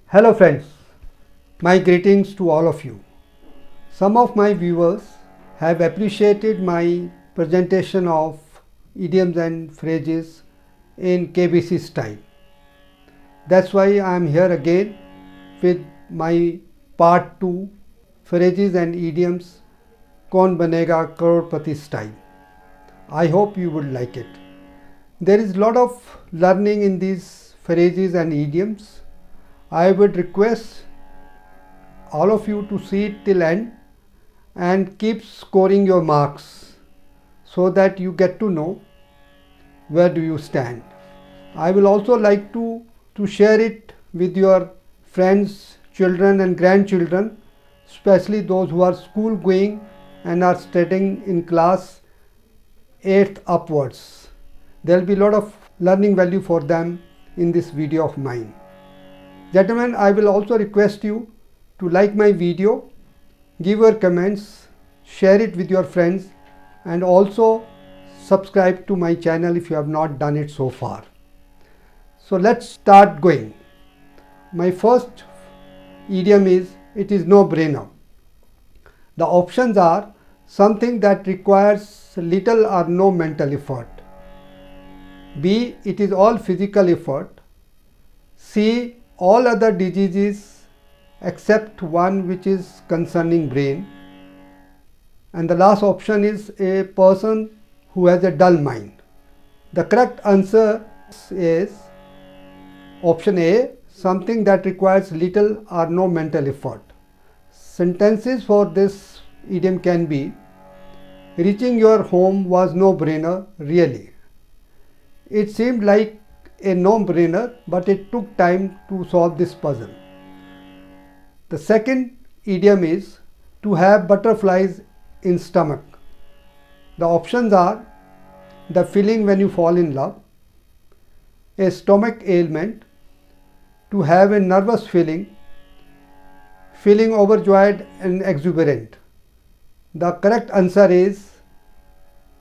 Hello friends, my greetings to all of you. Some of my viewers have appreciated my presentation of idioms and phrases in KBC style. That's why I am here again with my part 2 phrases and idioms Kaun Banega Crorepati style. I hope you would like it. There is a lot of learning in these phrases and idioms. I would request all of you to see it till end and keep scoring your marks so that you get to know where do you stand. I will also like to share it with your friends, children and grandchildren, especially those who are school going and are studying in class 8th upwards. There will be a lot of learning value for them in this video of mine. Gentlemen, I will also request you to like my video, give your comments, share it with your friends and also subscribe to my channel if you have not done it so far. So let's start going. My first idiom is, it is no brainer. The options are something that requires little or no mental effort. B, it is all physical effort. C, all other diseases except one which is concerning brain. And the last option is a person who has a dull mind. The correct answer is option A, something that requires little or no mental effort. Sentences for this idiom can be, reaching your home was no brainer, really. It seemed like a no-brainer, but it took time to solve this puzzle. The second idiom is to have butterflies in stomach. The options are the feeling when you fall in love, a stomach ailment, to have a nervous feeling, feeling overjoyed and exuberant. The correct answer is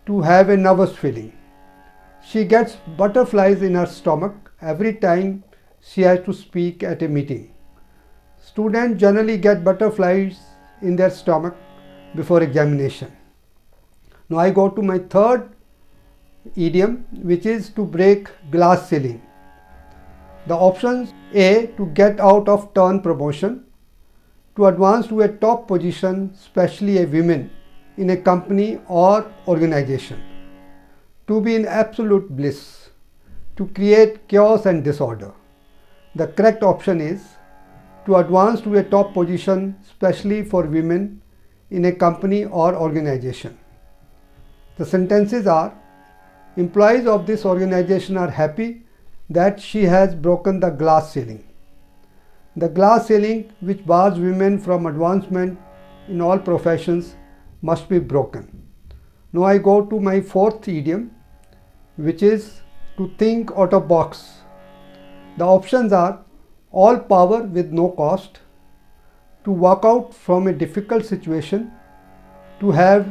to have a nervous feeling. She gets butterflies in her stomach every time she has to speak at a meeting. Students generally get butterflies in their stomach before examination. Now I go to my third idiom, which is to break glass ceiling. The options: A, to get out of turn promotion, to advance to a top position, especially a woman in a company or organization, to be in absolute bliss, to create chaos and disorder. The correct option is to advance to a top position, especially for women in a company or organization. The sentences are, employees of this organization are happy that she has broken the glass ceiling. The glass ceiling which bars women from advancement in all professions must be broken. Now I go to my fourth idiom, which is to think out of box. The options are all power with no cost, to walk out from a difficult situation, to have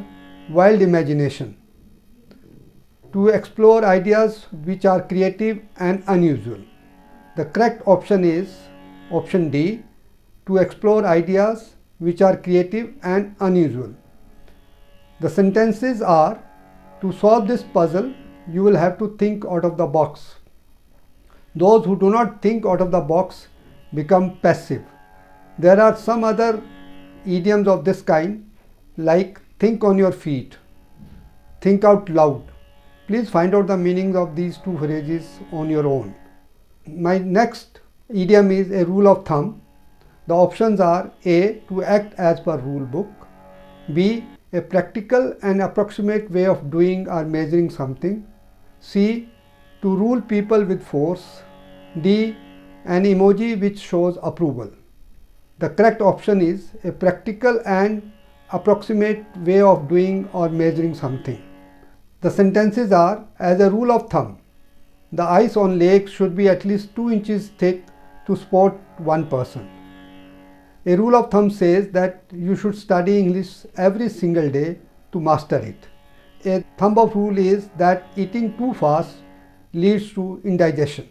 wild imagination, to explore ideas which are creative and unusual. The correct option is option D, to explore ideas which are creative and unusual. The sentences are, to solve this puzzle you will have to think out of the box. Those who do not think out of the box become passive. There are some other idioms of this kind, like think on your feet, think out loud. Please find out the meanings of these two phrases on your own. My next idiom is a rule of thumb. The options are A, to act as per rule book, B, a practical and approximate way of doing or measuring something, C, to rule people with force, D, an emoji which shows approval. The correct option is a practical and approximate way of doing or measuring something. The sentences are, as a rule of thumb, the ice on lakes should be at least 2 inches thick to support one person. A rule of thumb says that you should study English every single day to master it. A thumb of rule is that eating too fast leads to indigestion.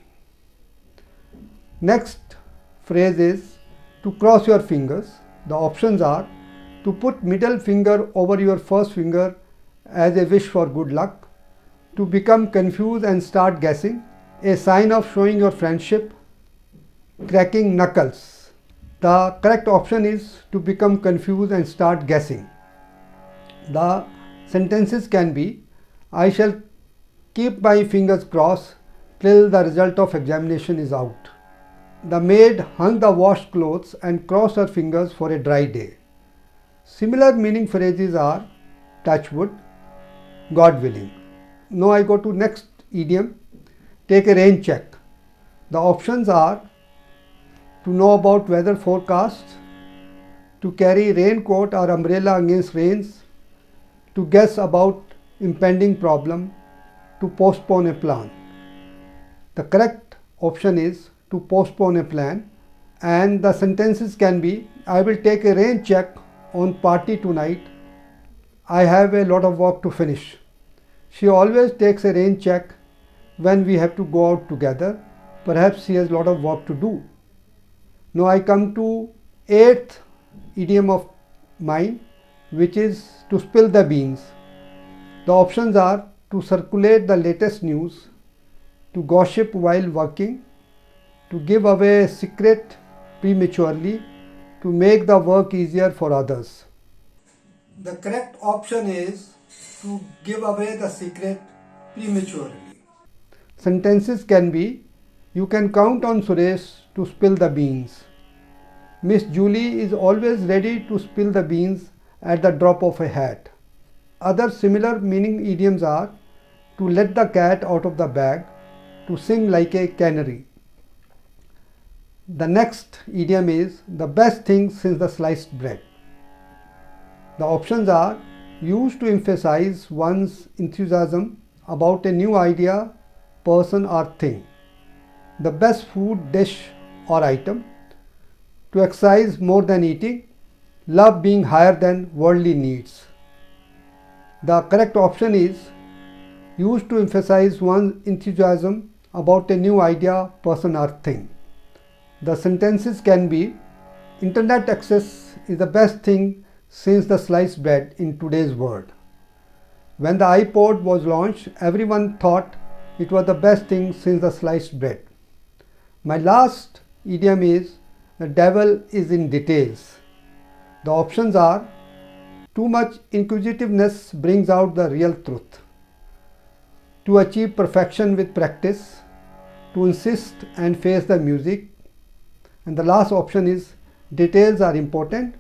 Next phrase is to cross your fingers. The options are to put middle finger over your first finger as a wish for good luck, to become confused and start guessing, a sign of showing your friendship, cracking knuckles. The correct option is to become confused and start guessing. The sentences can be, I shall keep my fingers crossed till the result of examination is out. The maid hung the washed clothes and crossed her fingers for a dry day. Similar meaning phrases are touch wood, God willing. Now I go to next idiom, take a rain check. The options are to know about weather forecast, to carry raincoat or umbrella against rains, to guess about impending problem, to postpone a plan. The correct option is to postpone a plan, and the sentences can be, I will take a rain check on party tonight. I have a lot of work to finish. She always takes a rain check when we have to go out together. Perhaps she has a lot of work to do. Now I come to 8th idiom of mine, which is to spill the beans. The options are to circulate the latest news, to gossip while working, to give away a secret prematurely, to make the work easier for others. The correct option is to give away the secret prematurely. Sentences can be, you can count on Suresh to spill the beans. Miss Julie is always ready to spill the beans at the drop of a hat. Other similar meaning idioms are to let the cat out of the bag, to sing like a canary. The next idiom is the best thing since the sliced bread. The options are used to emphasize one's enthusiasm about a new idea, person or thing. The best food, dish or item. To exercise more than eating. Love being higher than worldly needs. The correct option is used to emphasize one's enthusiasm about a new idea, person or thing. The sentences can be, internet access is the best thing since the sliced bread in today's world. When the iPod was launched, everyone thought it was the best thing since the sliced bread. My last idiom is, the devil is in details. The options are, too much inquisitiveness brings out the real truth. To achieve perfection with practice, to insist and face the music. And the last option is, details are important.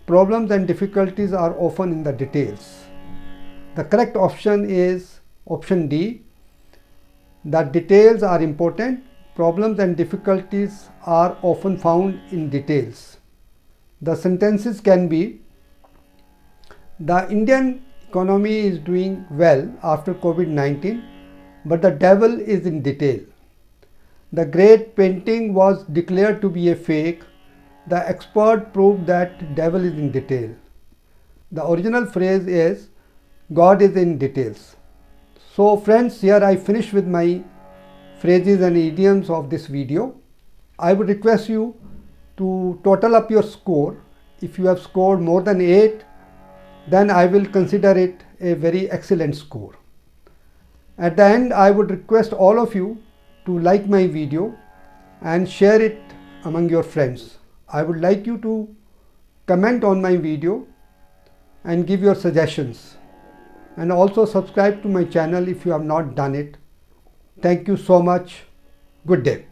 Problems and difficulties are often in the details. The correct option is option D. The details are important. Problems and difficulties are often found in details. The sentences can be, the Indian economy is doing well after COVID-19, but the devil is in detail. The great painting was declared to be a fake. The expert proved that devil is in detail. The original phrase is, God is in details. So friends, here I finish with my phrases and idioms of this video. I would request you to total up your score. If you have scored more than 8, then I will consider it a very excellent score. At the end, I would request all of you to like my video and share it among your friends. I would like you to comment on my video and give your suggestions, and also subscribe to my channel if you have not done it. Thank you so much. Good day.